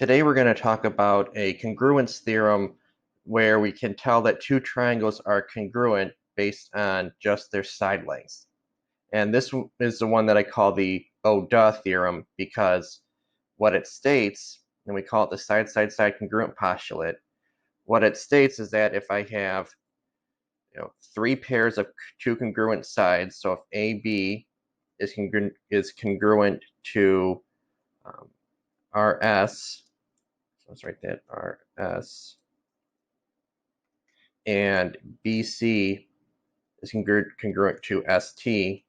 Today we're going to talk about a congruence theorem where we can tell that two triangles are congruent based on just their side lengths. And this is the one that I call the oh duh theorem because what it states, and we call it the side-side-side congruent postulate, what it states is that if I have three pairs of two congruent sides, so if AB is congruent to RS, let's write that RS, and BC is congruent to ST,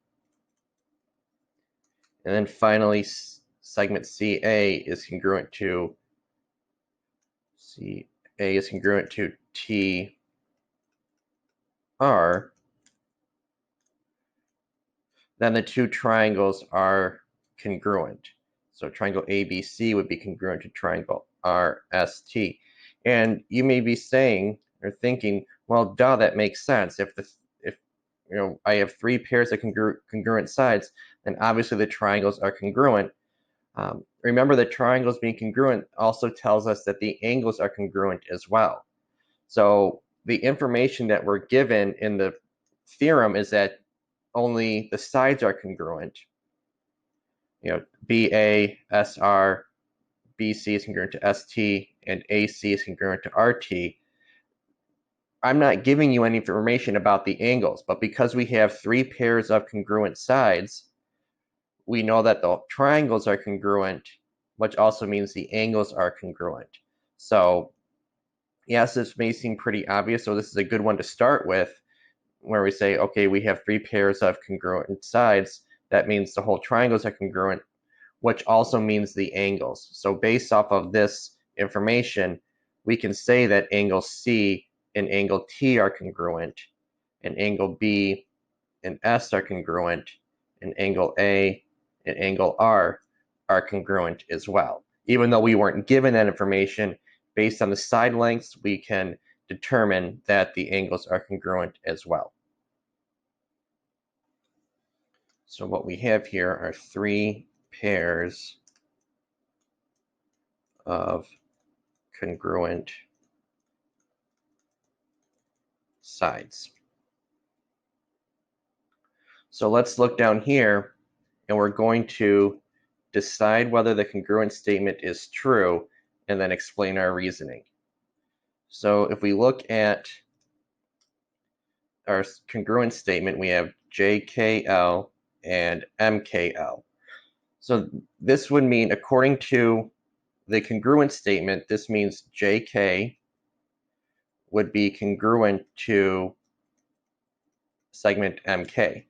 and then finally segment CA is congruent to TR, then the two triangles are congruent. So triangle ABC would be congruent to triangle RST. And you may be saying or thinking, well, duh, that makes sense. If I have three pairs of congruent sides, then obviously the triangles are congruent. Remember that triangles being congruent also tells us that the angles are congruent as well. So the information that we're given in the theorem is that only the sides are congruent. BA, SR, BC is congruent to ST, and AC is congruent to RT. I'm not giving you any information about the angles, but because we have three pairs of congruent sides, we know that the triangles are congruent, which also means the angles are congruent. So yes, this may seem pretty obvious, so this is a good one to start with, where we say, okay, we have three pairs of congruent sides. That means the whole triangles are congruent, which also means the angles. So based off of this information, we can say that angle C and angle T are congruent, and angle B and S are congruent, and angle A and angle R are congruent as well. Even though we weren't given that information, based on the side lengths, we can determine that the angles are congruent as well. So what we have here are three pairs of congruent sides. So let's look down here, and we're going to decide whether the congruence statement is true and then explain our reasoning. So if we look at our congruence statement, we have JKL and MKL. So this would mean, according to the congruence statement, this means JK would be congruent to segment MK.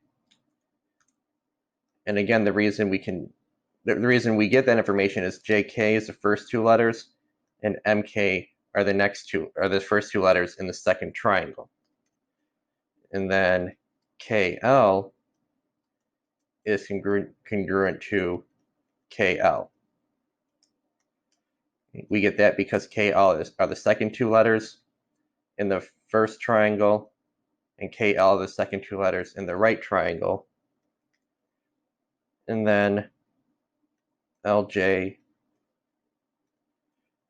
And again, the reason we get that information is JK is the first two letters, and MK are the first two letters in the second triangle. And then KL is congruent to KL. We get that because KL are the second two letters in the first triangle, and KL are the second two letters in the right triangle. And then LJ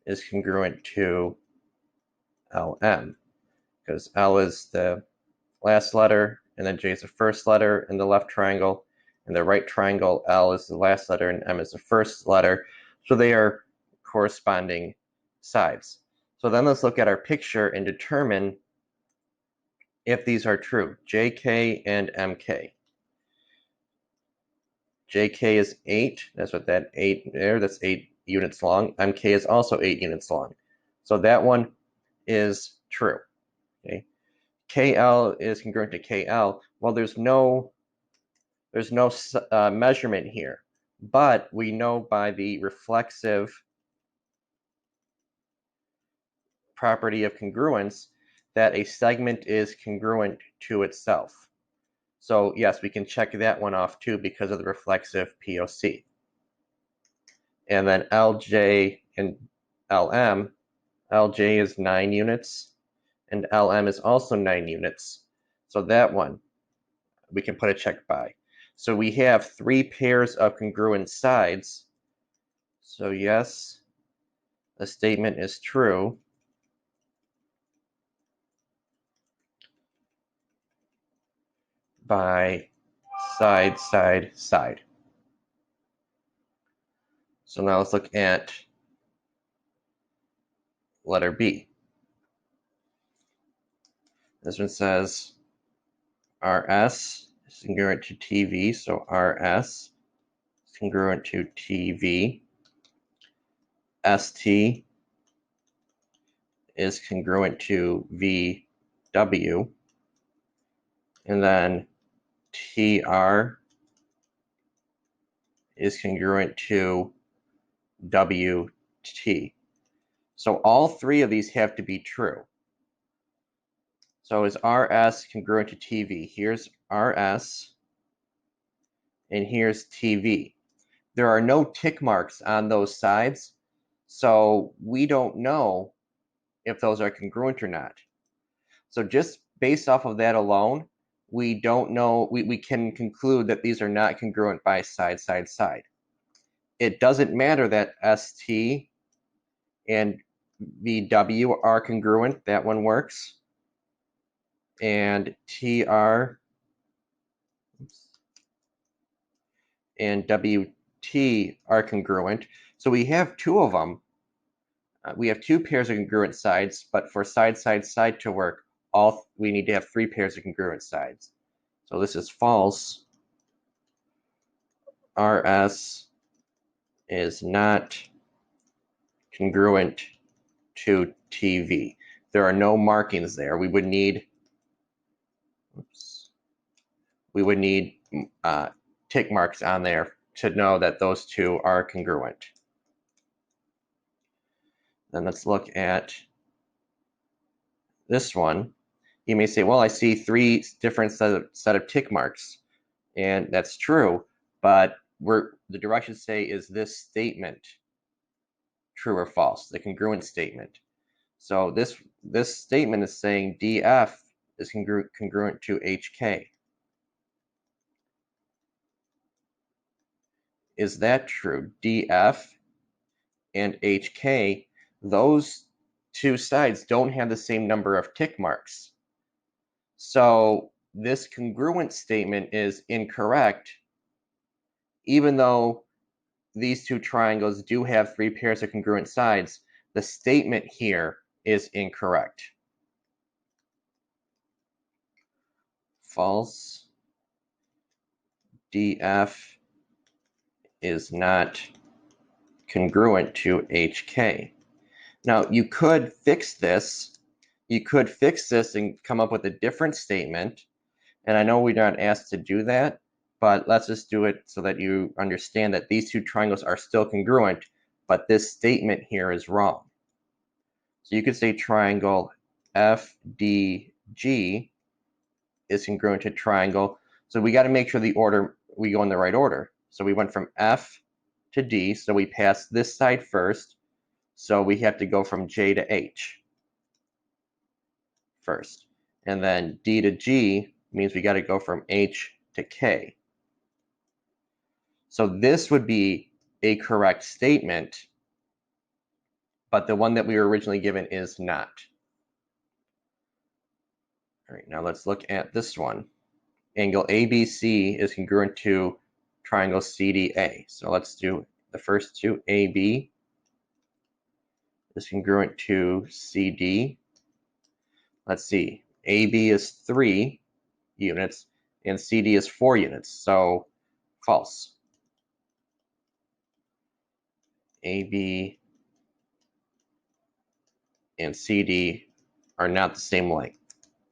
is congruent to LM, because L is the last letter, and then J is the first letter in the left triangle. In the right triangle, L is the last letter, and M is the first letter. So they are corresponding sides. So then let's look at our picture and determine if these are true, JK and MK. JK is 8, that's what that 8 there, that's 8 units long. MK is also 8 units long. So that one is true. Okay. KL is congruent to KL. Well, there's no measurement here, but we know by the reflexive property of congruence that a segment is congruent to itself. So yes, we can check that one off too because of the reflexive POC. And then LJ and LM, LJ is 9 units, and LM is also 9 units. So that one, we can put a check by. So we have three pairs of congruent sides. So yes, the statement is true by side, side, side. So now let's look at letter B. This one says RS is congruent to TV, so RS is congruent to TV. ST is congruent to VW. And then TR is congruent to WT. So all three of these have to be true. So is RS congruent to TV? Here's RS, and here's TV. There are no tick marks on those sides, so we don't know if those are congruent or not. So just based off of that alone, we don't know, we can conclude that these are not congruent by side, side, side. It doesn't matter that ST and VW are congruent, that one works. And TR and WT are congruent. So we have two of them. We have two pairs of congruent sides, but for side, side, side to work, we need to have three pairs of congruent sides. So this is false. RS is not congruent to TV. There are no markings there. We would need tick marks on there to know that those two are congruent. Then let's look at this one. You may say, well, I see three different set of tick marks, and that's true, but the directions say, is this statement true or false, the congruent statement. So this statement is saying DF is congruent to HK. Is that true? DF and HK, those two sides don't have the same number of tick marks. So this congruent statement is incorrect, even though these two triangles do have three pairs of congruent sides. The statement here is incorrect. False. DF is not congruent to HK. Now, you could fix this. You could fix this and come up with a different statement. And I know we're not asked to do that, but let's just do it so that you understand that these two triangles are still congruent, but this statement here is wrong. So you could say triangle FDG is congruent to triangle. So we got to make sure we go in the right order. So we went from F to D, so we passed this side first. So we have to go from J to H first. And then D to G means we got to go from H to K. So this would be a correct statement, but the one that we were originally given is not. All right, now let's look at this one. Angle ABC is congruent to triangle CDA. So let's do the first two. AB is congruent to CD. Let's see. AB is 3 units and CD is 4 units. So false. AB and CD are not the same length.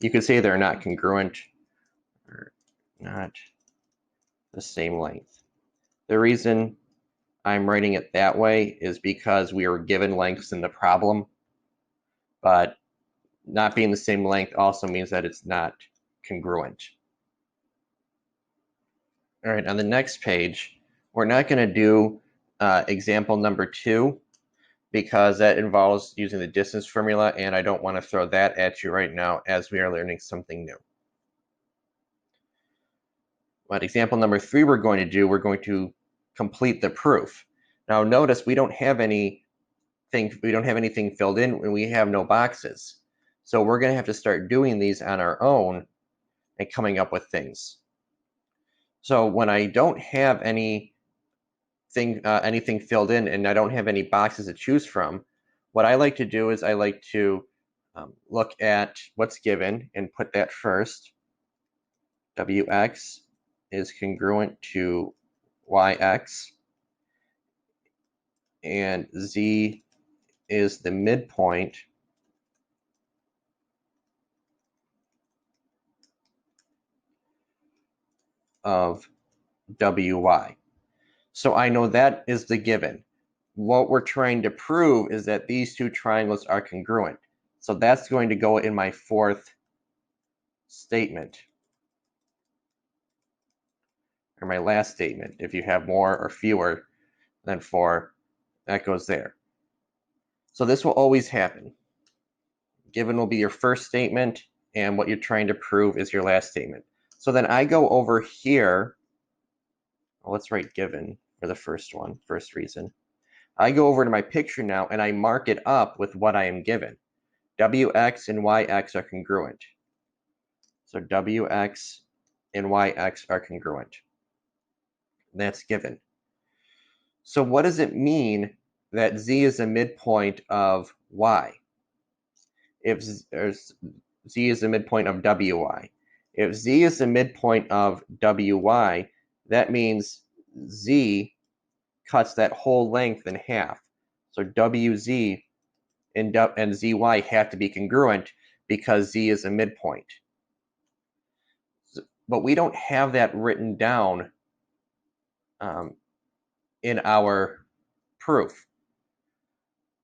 You could say they're not congruent or not the same length. The reason I'm writing it that way is because we were given lengths in the problem, but not being the same length also means that it's not congruent. All right, on the next page, we're not going to do example number 2 because that involves using the distance formula, and I don't want to throw that at you right now as we are learning something new. But example number 3 we're going to complete the proof. Now notice we don't have any anything filled in and we have no boxes. So we're going to have to start doing these on our own and coming up with things. So when I don't have anything filled in and I don't have any boxes to choose from, what I like to do is I like to look at what's given and put that first. Wx is congruent to yx, and z is the midpoint of wy. So I know that is the given. What we're trying to prove is that these two triangles are congruent. So that's going to go in my fourth statement, or my last statement. If you have more or fewer than 4, that goes there. So this will always happen. Given will be your first statement, and what you're trying to prove is your last statement. So then I go over here. Well, let's write given for the first one, first reason. I go over to my picture now, and I mark it up with what I am given. Wx and yx are congruent. So Wx and Yx are congruent. That's given. So what does it mean that Z is the midpoint of Y? If Z is the midpoint of Wy. If Z is the midpoint of Wy, that means Z cuts that whole length in half. So Wz and Zy have to be congruent because Z is a midpoint. But we don't have that written down in our proof.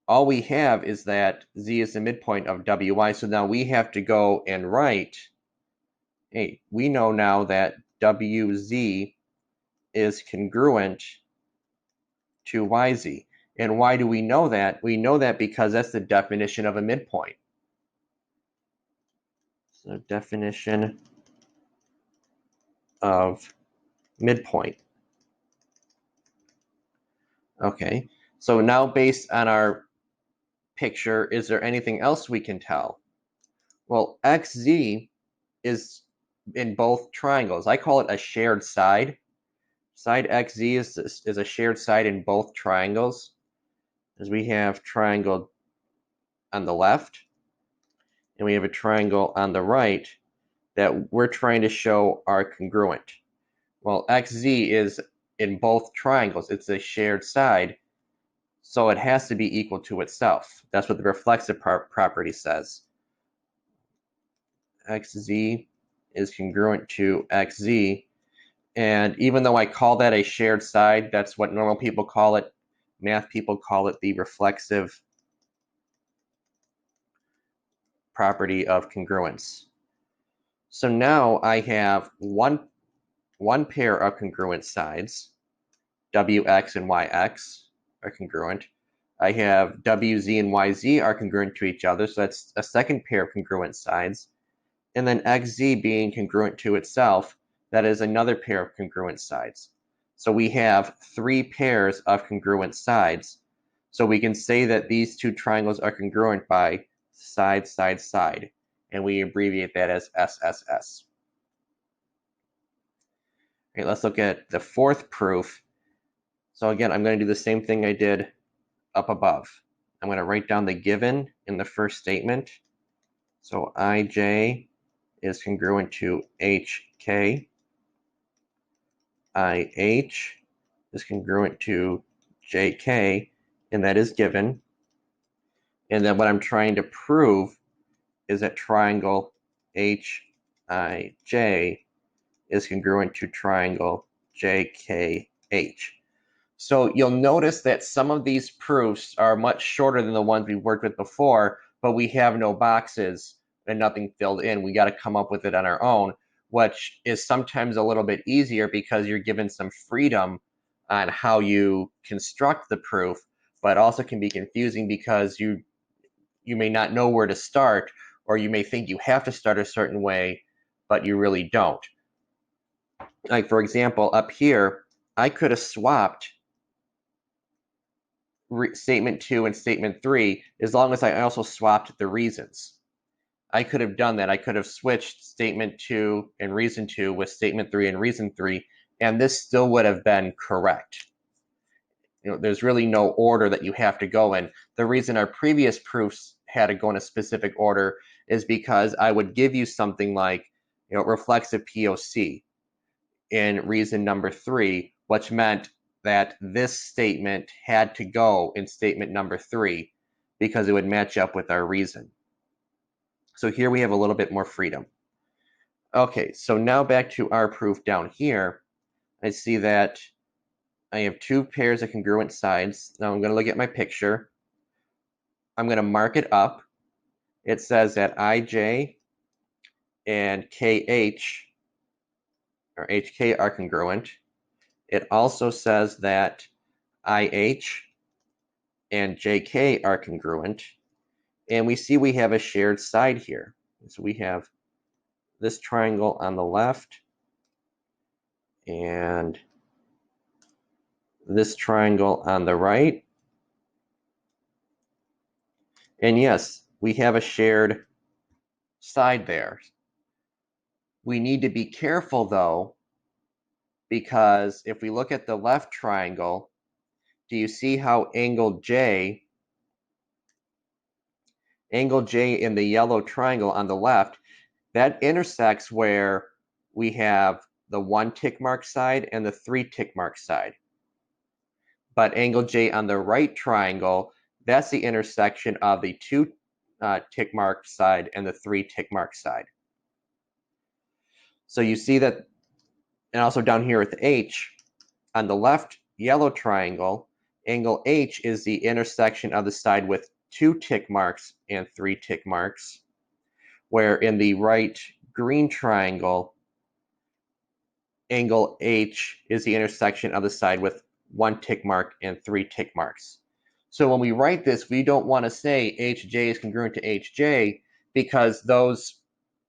All we have is that Z is the midpoint of Wy. So now we have to go and write, hey, we know now that Wz is congruent to Yz. And why do we know that? We know that because that's the definition of a midpoint. So definition of midpoint. Okay, so now based on our picture, is there anything else we can tell? Well, xz is in both triangles. I call it a shared side. Side xz is a shared side in both triangles, as we have triangle on the left and we have a triangle on the right that we're trying to show are congruent. Well, xz is in both triangles. It's a shared side, so it has to be equal to itself. That's what the reflexive property says. Xz is congruent to xz, and even though I call that a shared side, that's what normal people call it. Math people call it the reflexive property of congruence. So now I have one pair of congruent sides. Wx and yx are congruent. I have wz and yz are congruent to each other, so that's a second pair of congruent sides. And then xz being congruent to itself, that is another pair of congruent sides. So we have 3 pairs of congruent sides. So we can say that these two triangles are congruent by side, side, side, and we abbreviate that as SSS. Okay, let's look at the fourth proof. So again, I'm going to do the same thing I did up above. I'm going to write down the given in the first statement. So ij is congruent to hk. ih is congruent to jk, and that is given. And then what I'm trying to prove is that triangle hij is congruent to triangle jkh. So you'll notice that some of these proofs are much shorter than the ones we worked with before, but we have no boxes and nothing filled in. We got to come up with it on our own, which is sometimes a little bit easier because you're given some freedom on how you construct the proof, but also can be confusing because you may not know where to start, or you may think you have to start a certain way, but you really don't. Like, for example, up here, I could have swapped statement 2 and statement 3, as long as I also swapped the reasons. I could have done that. I could have switched statement 2 and reason 2 with statement 3 and reason 3, and this still would have been correct. There's really no order that you have to go in. The reason our previous proofs had to go in a specific order is because I would give you something like, reflexive POC in reason number 3, which meant that this statement had to go in statement number 3 because it would match up with our reason. So here we have a little bit more freedom. Okay, so now back to our proof down here. I see that I have two pairs of congruent sides. Now I'm going to look at my picture. I'm going to mark it up. It says that IJ and KH or HK are congruent. It also says that IH and JK are congruent. And we see we have a shared side here. So we have this triangle on the left and this triangle on the right. And yes, we have a shared side there. We need to be careful though, because if we look at the left triangle, do you see how angle J in the yellow triangle on the left, that intersects where we have the 1 tick mark side and the 3 tick mark side. But angle J on the right triangle, that's the intersection of the 2 tick mark side and the 3 tick mark side. So you see that, and also down here with H, on the left yellow triangle, angle H is the intersection of the side with 2 tick marks and 3 tick marks, where in the right green triangle, angle H is the intersection of the side with 1 tick mark and 3 tick marks. So when we write this, we don't want to say HJ is congruent to HJ because those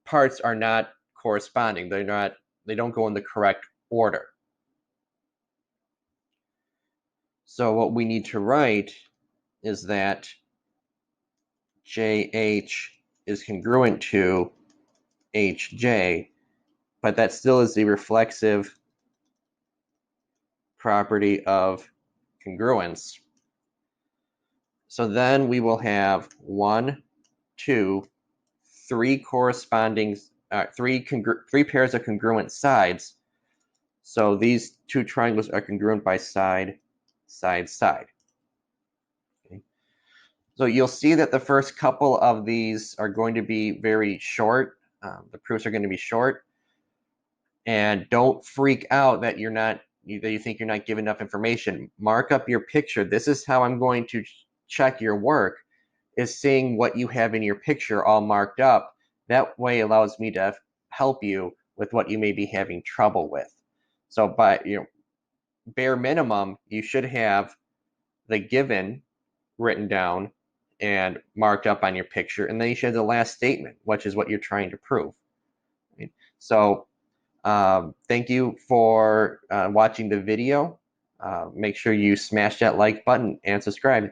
parts are not corresponding. They don't go in the correct order. So what we need to write is that JH is congruent to HJ, but that still is the reflexive property of congruence. So then we will have 1, 2, 3 corresponding, three pairs of congruent sides. So these two triangles are congruent by side, side, side. Okay. So you'll see that the first couple of these are going to be very short. The proofs are going to be short. And don't freak out that you think you're not giving enough information. Mark up your picture. This is how I'm going to check your work, is seeing what you have in your picture all marked up. That way allows me to help you with what you may be having trouble with. So by bare minimum, you should have the given written down and marked up on your picture, and then you should have the last statement, which is what you're trying to prove. Right? So thank you for watching the video. Make sure you smash that like button and subscribe.